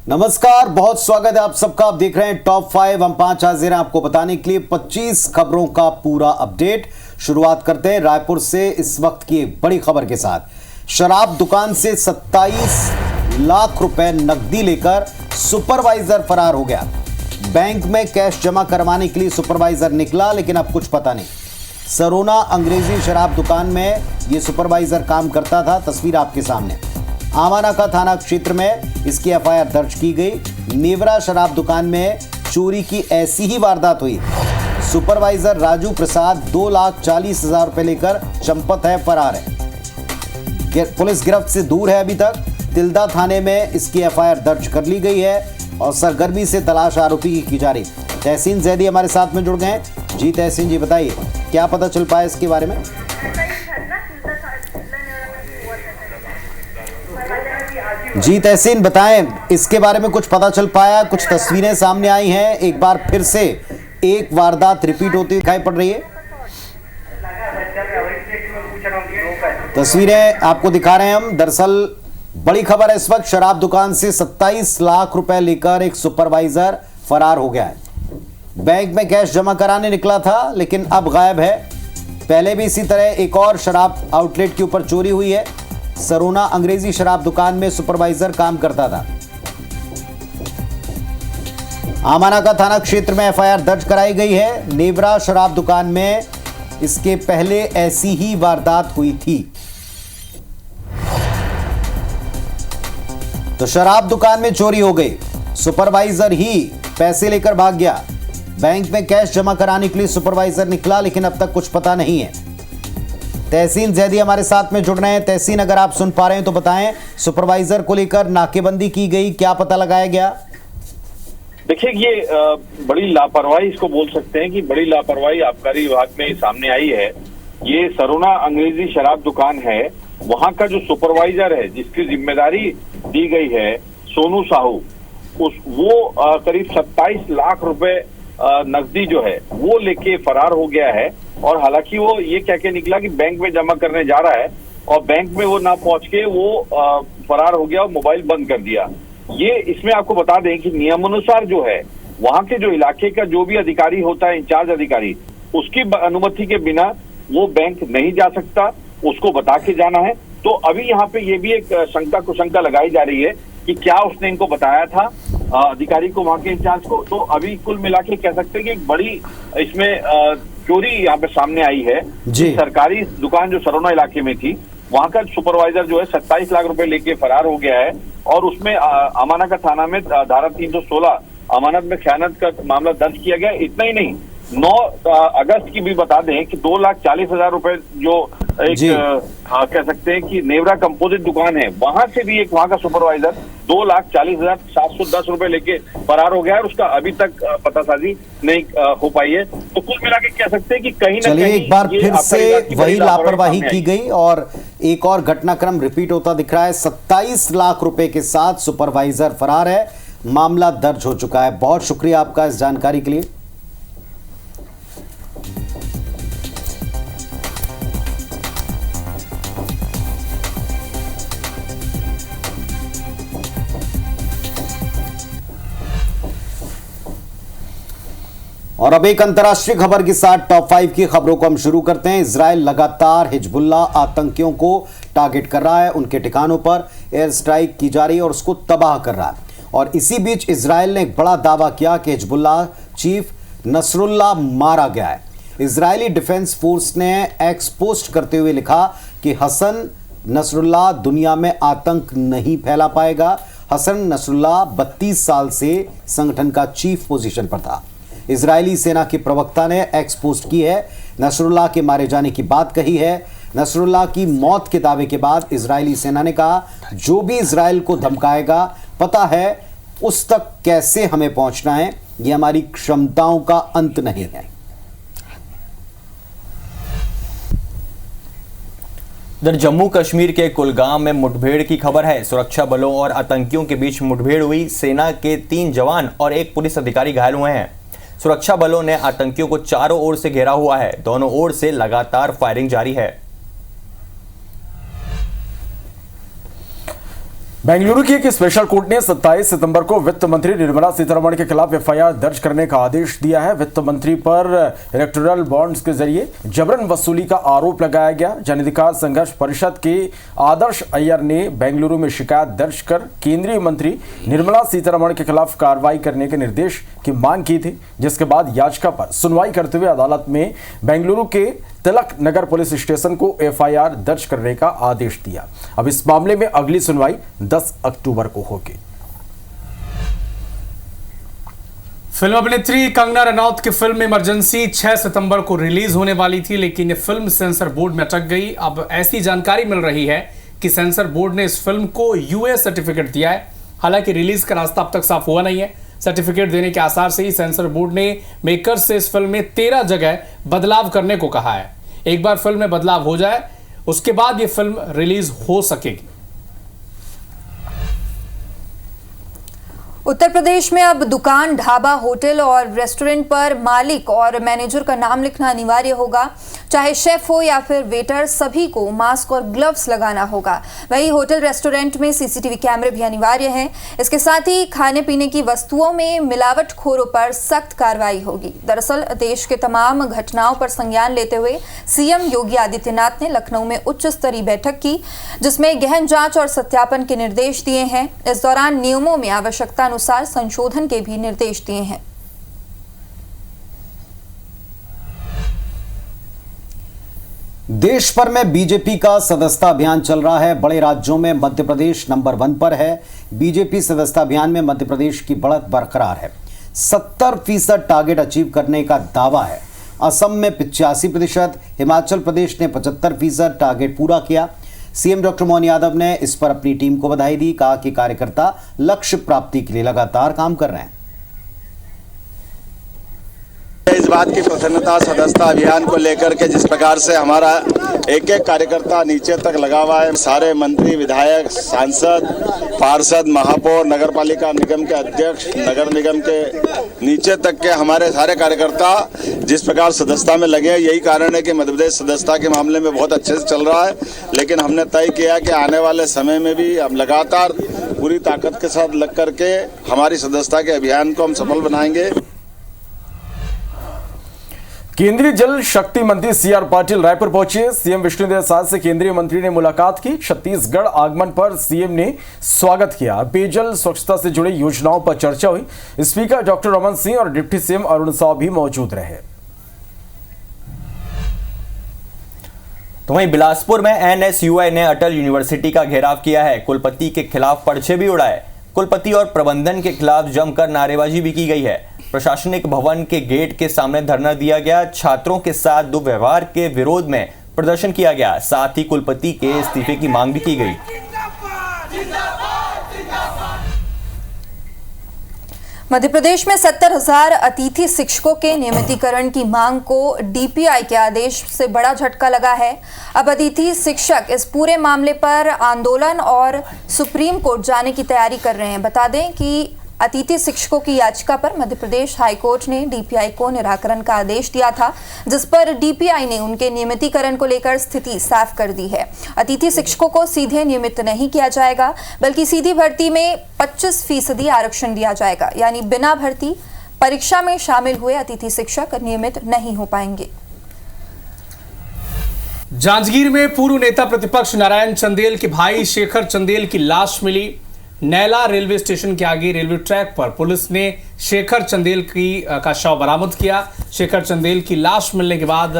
नमस्कार, बहुत स्वागत है आप सबका। आप देख रहे हैं टॉप 5। हम 5 हाजिर हैं आपको बताने के लिए 25 खबरों का पूरा अपडेट। शुरुआत करते हैं रायपुर से इस वक्त की एक बड़ी खबर के साथ। शराब दुकान से 27 लाख रुपए नकदी लेकर सुपरवाइजर फरार हो गया। बैंक में कैश जमा करवाने के लिए सुपरवाइजर निकला, लेकिन अब कुछ पता नहीं। सरोना अंग्रेजी शराब दुकान में यह सुपरवाइजर काम करता था। तस्वीर आपके सामने। आमाना का थाना क्षेत्र में इसकी एफआईआर दर्ज की गई। नेवरा शराब दुकान में चोरी की ऐसी ही वारदात हुई। सुपरवाइजर राजू प्रसाद 2,40,000 रुपए लेकर चंपत है, फरार है। पुलिस गिरफ्त से दूर है अभी तक। तिल्दा थाने में इसकी एफआईआर दर्ज कर ली गई है और सरगर्मी से तलाश आरोपी की जा रही। तहसीन जैदी हमारे साथ में जुड़ गए हैं। जी तहसीन जी, बताइए क्या पता चल पाया इसके बारे में। जी तहसीन, बताएं इसके बारे में कुछ पता चल पाया? कुछ तस्वीरें सामने आई हैं, एक बार फिर से एक वारदात रिपीट होती दिखाई पड़ रही है। तस्वीरें आपको दिखा रहे हैं हम। दरअसल बड़ी खबर है इस वक्त। शराब दुकान से 27 लाख रुपए लेकर एक सुपरवाइजर फरार हो गया है। बैंक में कैश जमा कराने निकला था, लेकिन अब गायब है। पहले भी इसी तरह एक और शराब आउटलेट के ऊपर चोरी हुई है। सरोना अंग्रेजी शराब दुकान में सुपरवाइजर काम करता था। आमाना का थाना क्षेत्र में एफआईआर दर्ज कराई गई है। नेवरा शराब दुकान में इसके पहले ऐसी ही वारदात हुई थी। तो शराब दुकान में चोरी हो गई, सुपरवाइजर ही पैसे लेकर भाग गया। बैंक में कैश जमा कराने के लिए सुपरवाइजर निकला, लेकिन अब तक कुछ पता नहीं है। तहसीन जैदी हमारे साथ में जुड़ रहे हैं। तहसीन, अगर आप सुन पा रहे हैं तो बताएं, सुपरवाइजर को लेकर नाकेबंदी की गई, क्या पता लगाया गया? देखिए, ये बड़ी लापरवाही इसको बोल सकते हैं कि बड़ी लापरवाही आबकारी विभाग में सामने आई है। ये सरोना अंग्रेजी शराब दुकान है, वहां का जो सुपरवाइजर है, जिसकी जिम्मेदारी दी गई है सोनू साहू, वो करीब 27 लाख रुपए नकदी जो है वो लेके फरार हो गया है। और हालांकि वो ये कह के निकला कि बैंक में जमा करने जा रहा है, और बैंक में वो ना पहुंच के वो फरार हो गया और मोबाइल बंद कर दिया। ये इसमें आपको बता दें कि नियमानुसार जो है, वहां के जो इलाके का जो भी अधिकारी होता है, इंचार्ज अधिकारी, उसकी अनुमति के बिना वो बैंक नहीं जा सकता, उसको बता के जाना है। तो अभी यहाँ पे ये भी एक शंका कुशंका लगाई जा रही है कि क्या उसने इनको बताया था अधिकारी को, वहां के इंचार्ज को। तो अभी कुल मिला के कह सकते हैं कि एक बड़ी इसमें चोरी यहाँ पे सामने आई है। सरकारी दुकान जो सरोना इलाके में थी, वहां का सुपरवाइजर जो है 27 लाख रुपए लेके फरार हो गया है। और उसमें अमाना का थाना में धारा 316 अमानत में खयानत का मामला दर्ज किया गया। इतना ही नहीं, 9 अगस्त की भी बता दें कि 2,40,000 रुपए जो एक कह सकते हैं कि नेवरा कंपोजिट दुकान है, वहां से भी एक वहां का सुपरवाइजर 2,40,710 रुपए लेके फरार हो गया है। उसका अभी तक पतासाजी नहीं हो पाई है। तो कुल मिला के कह सकते हैं कि कहीं ना कहीं एक बार फिर से वही लापरवाही की गई और एक और घटनाक्रम रिपीट होता दिख रहा है। 27 लाख रुपए के साथ सुपरवाइजर फरार है। मामला दर्ज हो चुका है। बहुत शुक्रिया आपका इस जानकारी के लिए। और अब एक अंतर्राष्ट्रीय खबर के साथ टॉप 5 की खबरों को हम शुरू करते हैं। इजराइल लगातार हिजबुल्लाह आतंकियों को टारगेट कर रहा है। उनके ठिकानों पर एयर स्ट्राइक की जा रही है और उसको तबाह कर रहा है। और इसी बीच इजराइल ने एक बड़ा दावा किया कि हिजबुल्लाह चीफ नसरुल्लाह मारा गया है। इजरायली डिफेंस फोर्स ने एक्स पोस्ट करते हुए लिखा कि हसन नसरुल्लाह दुनिया में आतंक नहीं फैला पाएगा। हसन नसरुल्लाह 32 साल से संगठन का चीफ पोजीशन पर था। इजरायली सेना के प्रवक्ता ने एक्स पोस्ट की है, नसरुल्लाह के मारे जाने की बात कही है। नसरुल्लाह की मौत के दावे के बाद इजरायली सेना ने कहा, जो भी इजराइल को धमकाएगा पता है उस तक कैसे हमें पहुंचना है, यह हमारी क्षमताओं का अंत नहीं है। इधर जम्मू कश्मीर के कुलगाम में मुठभेड़ की खबर है। सुरक्षा बलों और आतंकियों के बीच मुठभेड़ हुई। सेना के 3 जवान और 1 पुलिस अधिकारी घायल हुए हैं। सुरक्षा बलों ने आतंकियों को चारों ओर से घेरा हुआ है। दोनों ओर से लगातार फायरिंग जारी है। बेंगलुरु की एक स्पेशल कोर्ट ने 27 सितंबर को वित्त मंत्री निर्मला सीतारमण के खिलाफ एफआईआर दर्ज करने का आदेश दिया है। वित्त मंत्री पर इलेक्टोरल बॉन्ड्स के जरिए जबरन वसूली का आरोप लगाया गया। जन अधिकार संघर्ष परिषद के आदर्श अय्यर ने बेंगलुरु में शिकायत दर्ज कर केंद्रीय मंत्री निर्मला सीतारमण के खिलाफ कार्रवाई करने के निर्देश की मांग की थी, जिसके बाद याचिका पर सुनवाई करते हुए अदालत में बेंगलुरु के तिलक नगर पुलिस स्टेशन को एफआईआर दर्ज करने का आदेश दिया। अब इस मामले में अगली सुनवाई 10 अक्टूबर को होगी। फिल्म अभिनेत्री कंगना रनौत की फिल्म इमरजेंसी 6 सितंबर को रिलीज होने वाली थी, लेकिन ये फिल्म सेंसर बोर्ड में अटक गई। अब ऐसी जानकारी मिल रही है कि सेंसर बोर्ड ने इस फिल्म को यूएस सर्टिफिकेट दिया है। हालांकि रिलीज का रास्ता अब तक साफ हुआ नहीं है। सर्टिफिकेट देने के आसार से ही सेंसर बोर्ड ने मेकर्स से इस फिल्म में 13 जगह बदलाव करने को कहा है। एक बार फिल्म में बदलाव हो जाए उसके बाद ये फिल्म रिलीज हो सकेगी। उत्तर प्रदेश में अब दुकान, ढाबा, होटल और रेस्टोरेंट पर मालिक और मैनेजर का नाम लिखना अनिवार्य होगा। चाहे शेफ हो या फिर वेटर, सभी को मास्क और ग्लव्स लगाना होगा। वहीं होटल, रेस्टोरेंट में सीसीटीवी कैमरे भी अनिवार्य हैं। इसके साथ ही खाने पीने की वस्तुओं में मिलावटखोरों पर सख्त कार्रवाई होगी। दरअसल देश के तमाम घटनाओं पर संज्ञान लेते हुए सीएम योगी आदित्यनाथ ने लखनऊ में उच्च स्तरीय बैठक की, जिसमें गहन जांच और सत्यापन के निर्देश दिए हैं। इस दौरान नियमों में आवश्यकता अनुसार संशोधन के भी निर्देश दिए हैं। देश भर में बीजेपी का सदस्यता अभियान चल रहा है। बड़े राज्यों में मध्य प्रदेश नंबर 1 पर है। बीजेपी सदस्यता अभियान में मध्य प्रदेश की बढ़त बरकरार है। 70% टारगेट अचीव करने का दावा है। असम में 85%, हिमाचल प्रदेश ने 75% टारगेट पूरा किया। सीएम डॉक्टर मोहन यादव ने इस पर अपनी टीम को बधाई दी। कहा कि कार्यकर्ता लक्ष्य प्राप्ति के लिए लगातार काम कर रहे हैं। इस बात की प्रसन्नता सदस्यता अभियान को लेकर के जिस प्रकार से हमारा एक एक कार्यकर्ता नीचे तक लगा हुआ है। सारे मंत्री, विधायक, सांसद, पार्षद, महापौर, नगर पालिका निगम के अध्यक्ष, नगर निगम के नीचे तक के हमारे सारे कार्यकर्ता जिस प्रकार सदस्यता में लगे हैं, यही कारण है कि मध्य प्रदेश सदस्यता के मामले में बहुत अच्छे से चल रहा है। लेकिन हमने तय किया कि आने वाले समय में भी हम लगातार पूरी ताकत के साथ लग करके हमारी सदस्यता के अभियान को हम सफल बनाएंगे। केंद्रीय जल शक्ति मंत्री सीआर पाटिल रायपुर पहुंचे। सीएम विष्णुदेव साय से केंद्रीय मंत्री ने मुलाकात की। छत्तीसगढ़ आगमन पर सीएम ने स्वागत किया। पेयजल स्वच्छता से जुड़ी योजनाओं पर चर्चा हुई। स्पीकर डॉक्टर रमन सिंह और डिप्टी सीएम अरुण साव भी मौजूद रहे। तो वहीं बिलासपुर में एनएसयूआई ने अटल यूनिवर्सिटी का घेराव किया है। कुलपति के खिलाफ पर्चे भी उड़ाए। कुलपति और प्रबंधन के खिलाफ जमकर नारेबाजी भी की गई है। प्रशासनिक भवन के गेट के सामने धरना दिया गया। छात्रों के साथ दुर्व्यवहार के विरोध में प्रदर्शन किया गया। साथ ही कुलपति के इस्तीफे की मांग भी की गई। मध्य प्रदेश में 70,000 अतिथि शिक्षकों के नियमितीकरण की मांग को डीपीआई के आदेश से बड़ा झटका लगा है। अब अतिथि शिक्षक इस पूरे मामले पर आंदोलन और सुप्रीम कोर्ट जाने की तैयारी कर रहे हैं। बता दें कि अतिथि शिक्षकों की याचिका पर मध्य प्रदेश हाईकोर्ट ने डीपीआई को निराकरण का आदेश दिया था, जिस पर डीपीआई ने उनके नियमितीकरण को लेकर स्थिति साफ कर दी है। अतिथि शिक्षकों को सीधे नियमित नहीं किया जाएगा, बल्कि सीधी भर्ती में 25% आरक्षण दिया जाएगा। यानी बिना भर्ती परीक्षा में शामिल हुए अतिथि शिक्षक नियमित नहीं हो पाएंगे। जांजगीर में पूर्व नेता प्रतिपक्ष नारायण चंदेल के भाई शेखर चंदेल की लाश मिली। नैला रेलवे स्टेशन के आगे रेलवे ट्रैक पर पुलिस ने शेखर चंदेल का शव बरामद किया। शेखर चंदेल की लाश मिलने के बाद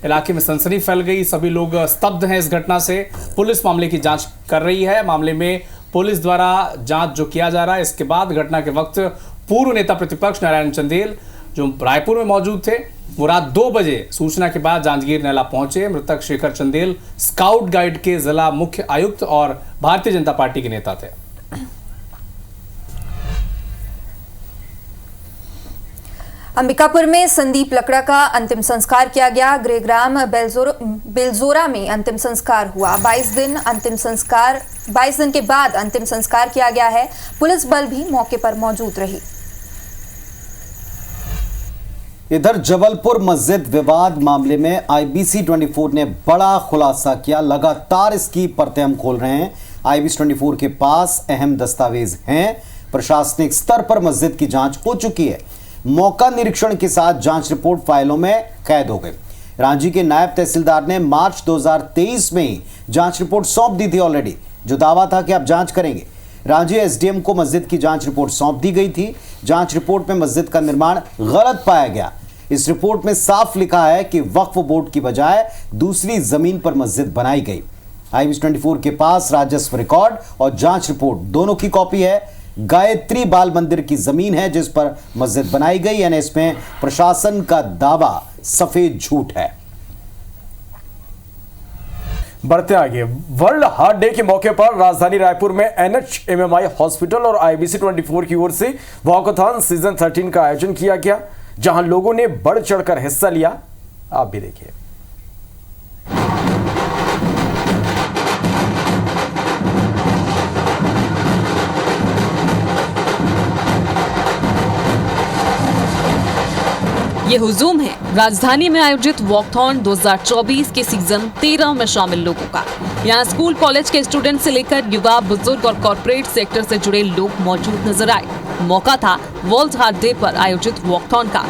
इलाके में सनसनी फैल गई। सभी लोग स्तब्ध हैं इस घटना से। पुलिस मामले की जांच कर रही है। मामले में पुलिस द्वारा जांच जो किया जा रहा है, इसके बाद घटना के वक्त पूर्व नेता प्रतिपक्ष नारायण चंदेल जो रायपुर में मौजूद थे, वो रात 2 बजे सूचना के बाद जांजगीर नैला पहुंचे। मृतक शेखर चंदेल स्काउट गाइड के जिला मुख्य आयुक्त और भारतीय जनता पार्टी के नेता थे। अंबिकापुर में संदीप लकड़ा का अंतिम संस्कार किया गया। गृहग्राम बेलजोरा में अंतिम संस्कार हुआ। 22 दिन के बाद अंतिम संस्कार किया गया है। पुलिस बल भी मौके पर मौजूद रही। इधर जबलपुर मस्जिद विवाद मामले में IBC 24 ने बड़ा खुलासा किया। लगातार इसकी परतें हम खोल रहे हैं। IBC24 के पास अहम दस्तावेज हैं। प्रशासनिक स्तर पर मस्जिद की जांच हो चुकी है। मौका निरीक्षण के साथ जांच रिपोर्ट फाइलों में कैद हो गई। रांची के नायब तहसीलदार ने मार्च 2023 में ही जांच रिपोर्ट सौंप दी थी ऑलरेडी, जो दावा था कि आप जांच करेंगे। रांची SDM को मस्जिद की जांच रिपोर्ट सौंप दी गई थी। जांच रिपोर्ट में मस्जिद का निर्माण गलत पाया गया। इस रिपोर्ट में साफ लिखा है कि वक्फ बोर्ड की बजाय दूसरी जमीन पर मस्जिद बनाई गई। IBC24 के पास राजस्व रिकॉर्ड और जांच रिपोर्ट दोनों की कॉपी है। गायत्री बाल मंदिर की जमीन है जिस पर मस्जिद बनाई गई, यानी इसमें प्रशासन का दावा सफेद झूठ है। बढ़ते आगे, वर्ल्ड हार्ट डे के मौके पर राजधानी रायपुर में NHMMI हॉस्पिटल और IBC24 की ओर से वॉकथॉन सीजन 13 का आयोजन किया गया, जहां लोगों ने बढ़ चढ़कर हिस्सा लिया। आप भी देखिए। ये हुजूम है राजधानी में आयोजित वॉकथॉन 2024 के सीजन 13 में शामिल लोगों का। यहाँ स्कूल कॉलेज के स्टूडेंट से लेकर युवा, बुजुर्ग और कॉर्पोरेट सेक्टर से जुड़े लोग मौजूद नजर आए। मौका था वर्ल्ड हार्ट डे पर आयोजित वॉकथॉन का।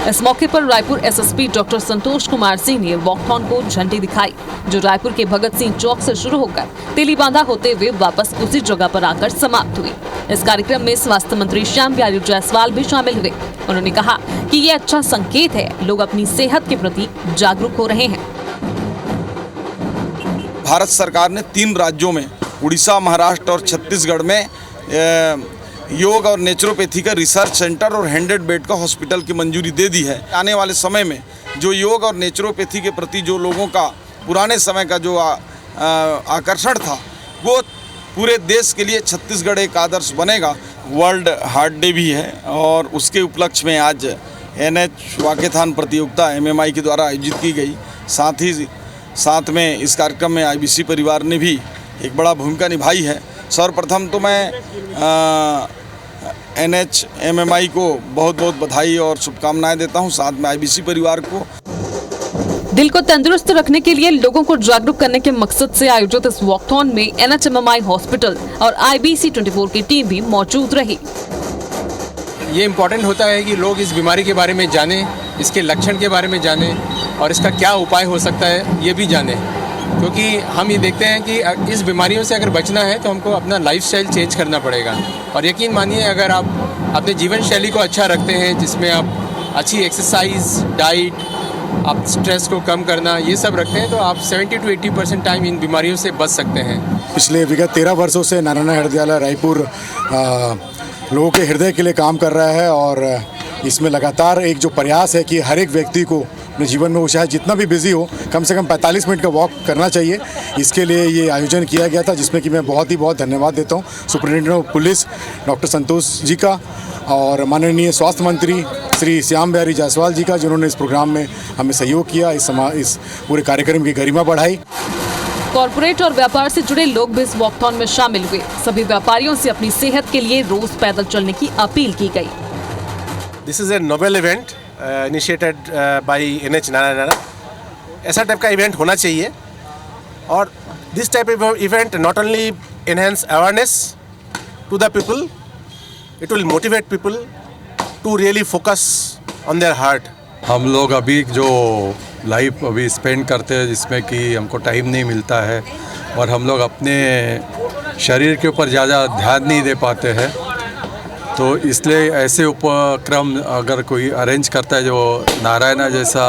इस मौके पर रायपुर SSP डॉक्टर संतोष कुमार सिंह ने वॉकथॉन को झंडी दिखाई, जो रायपुर के भगत सिंह चौक से शुरू होकर तेलीबांधा होते हुए वापस उसी जगह पर आकर समाप्त हुई। इस कार्यक्रम में स्वास्थ्य मंत्री श्याम बिहारी जायसवाल भी शामिल हुए। उन्होंने कहा कि ये अच्छा संकेत है, लोग अपनी सेहत के प्रति जागरूक हो रहे हैं। भारत सरकार ने 3 राज्यों में, उड़ीसा, महाराष्ट्र और छत्तीसगढ़ में योग और नेचुरोपैथी का रिसर्च सेंटर और 100 बेड का हॉस्पिटल की मंजूरी दे दी है। आने वाले समय में जो योग और नेचुरोपैथी के प्रति जो लोगों का पुराने समय का जो आकर्षण था, वो पूरे देश के लिए छत्तीसगढ़ एक आदर्श बनेगा। वर्ल्ड हार्ट डे भी है और उसके उपलक्ष्य में आज NH वॉकथॉन प्रतियोगिता MMI के द्वारा आयोजित की गई। साथ में इस कार्यक्रम में IBC परिवार ने भी एक बड़ा भूमिका निभाई है। सर्वप्रथम तो मैं NHMMI को बहुत बहुत बधाई और शुभकामनाएं देता हूं, साथ में IBC परिवार को। दिल को तंदुरुस्त रखने के लिए लोगों को जागरूक करने के मकसद से आयोजित इस वॉकथॉन में NHMMI हॉस्पिटल और IBC24 की टीम भी मौजूद रही। ये इम्पोर्टेंट होता है कि लोग इस बीमारी के बारे में जानें, इसके लक्षण के बारे में जानें और इसका क्या उपाय हो सकता है ये भी जानें, क्योंकि हम ये देखते हैं कि इस बीमारियों से अगर बचना है तो हमको अपना लाइफस्टाइल चेंज करना पड़ेगा। और यकीन मानिए, अगर आप अपने जीवन शैली को अच्छा रखते हैं, जिसमें आप अच्छी एक्सरसाइज, डाइट, आप स्ट्रेस को कम करना, ये सब रखते हैं, तो आप 70 to 80% टाइम इन बीमारियों से बच सकते हैं। पिछले विगत 13 वर्षों से नारायण हृदयालय रायपुर लोगों के हृदय के लिए काम कर रहा है और इसमें लगातार एक जो प्रयास है कि हर एक व्यक्ति को अपने जीवन में, वो चाहे जितना भी बिजी हो, कम से कम 45 मिनट का वॉक करना चाहिए। इसके लिए ये आयोजन किया गया था, जिसमें कि मैं बहुत ही धन्यवाद देता हूँ superintendent of police doctor Santosh ji का और माननीय स्वास्थ्य मंत्री श्री श्याम बिहारी जायसवाल जी का, जिन्होंने इस प्रोग्राम में हमें सहयोग किया, इस पूरे कार्यक्रम की गरिमा बढ़ाई। कॉर्पोरेट और व्यापार से जुड़े लोग भी इस वॉकथॉन में शामिल हुए। सभी व्यापारियों से अपनी सेहत के लिए रोज पैदल चलने की अपील की गई। This is a noble event initiated by NH Narayan. ऐसा टाइप का इवेंट होना चाहिए और this type of event not only enhance awareness to the people, it will motivate people to really focus on their heart. हम लोग अभी जो life अभी स्पेंड करते हैं, जिसमें कि हमको टाइम नहीं मिलता है और हम लोग अपने शरीर के ऊपर ज़्यादा ध्यान नहीं दे पाते हैं, तो इसलिए ऐसे उपक्रम अगर कोई अरेंज करता है, जो नारायणा जैसा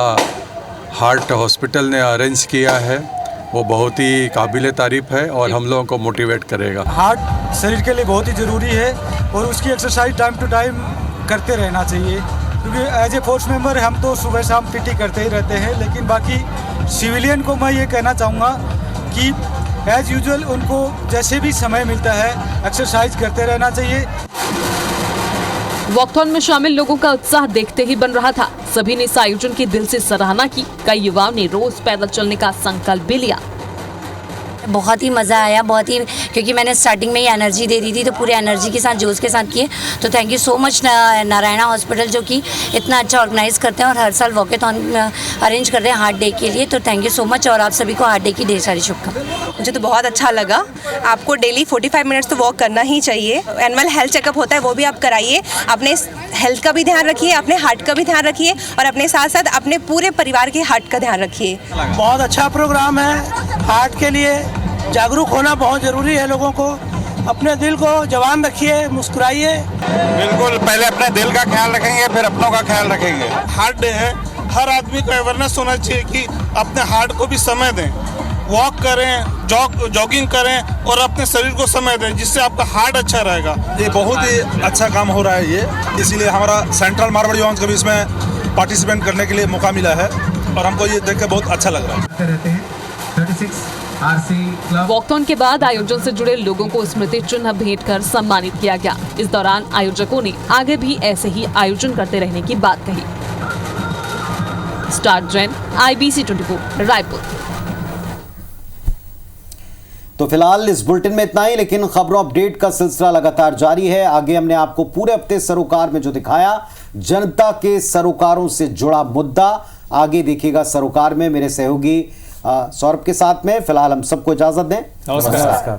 हार्ट हॉस्पिटल ने अरेंज किया है, वो बहुत ही काबिल तारीफ़ है और हम लोगों को मोटिवेट करेगा। हार्ट शरीर के लिए बहुत ही ज़रूरी है और उसकी एक्सरसाइज टाइम टू टाइम करते रहना चाहिए, क्योंकि एज ए फोर्स मेंबर हम तो सुबह शाम PT करते ही रहते हैं, लेकिन बाकी सिविलियन को मैं ये कहना चाहूँगा कि एज यूजुअल उनको जैसे भी समय मिलता है एक्सरसाइज करते रहना चाहिए। वॉकथॉन में शामिल लोगों का उत्साह देखते ही बन रहा था। सभी ने इस आयोजन की दिल से सराहना की। कई युवाओं ने रोज पैदल चलने का संकल्प भी लिया। बहुत ही मज़ा आया, बहुत ही, क्योंकि मैंने स्टार्टिंग में ही एनर्जी दे दी थी तो पूरे एनर्जी के साथ, जोश के साथ किए। तो thank you so much Narayana hospital, जो कि इतना अच्छा ऑर्गेनाइज करते हैं और हर साल वॉकेथॉन अरेंज करते हैं हार्ट डे के लिए। तो थैंक यू सो मच और आप सभी को हार्ट डे की ढेर सारी शुभकामनाएं। मुझे तो बहुत अच्छा लगा। आपको डेली 45 मिनट्स तो वॉक करना ही चाहिए। एनुअल हेल्थ चेकअप होता है, वो भी आप कराइए। अपने हेल्थ का भी ध्यान रखिए, अपने हार्ट का भी ध्यान रखिए और अपने साथ साथ अपने पूरे परिवार के हार्ट का ध्यान रखिए। बहुत अच्छा प्रोग्राम है। हार्ट के लिए जागरूक होना बहुत ज़रूरी है। लोगों को अपने दिल को जवान रखिए, मुस्कुराइए। बिल्कुल, पहले अपने दिल का ख्याल रखेंगे, फिर अपनों का ख्याल रखेंगे। हार्ट डे है, हर आदमी को अवेयरनेस होना चाहिए कि अपने हार्ट को भी समय दें, वॉक करें, जॉगिंग करें और अपने शरीर को समय दें, जिससे आपका हार्ट अच्छा रहेगा। ये बहुत ही अच्छा काम हो रहा है ये, इसीलिए हमारा सेंट्रल मारवाड़ी वंश को भी इसमें पार्टिसिपेट करने के लिए मौका मिला है और हमको ये देख के बहुत अच्छा लग रहा है। वॉकथॉन के बाद आयोजन से जुड़े लोगों को स्मृति चिन्ह भेंट कर सम्मानित किया गया। इस दौरान आयोजकों ने आगे भी ऐसे ही आयोजन करते रहने की बात कही। Star Jain, IBC 24, Raipur. तो फिलहाल इस बुलेटिन में इतना ही, लेकिन खबरों अपडेट का सिलसिला लगातार जारी है। आगे हमने आपको पूरे हफ्ते सरोकार में जो दिखाया, जनता के सरोकारों से जुड़ा मुद्दा, आगे देखिएगा सरोकार में मेरे सहयोगी सौरभ के साथ में। फिलहाल हम सबको इजाजत दें। नमस्कार।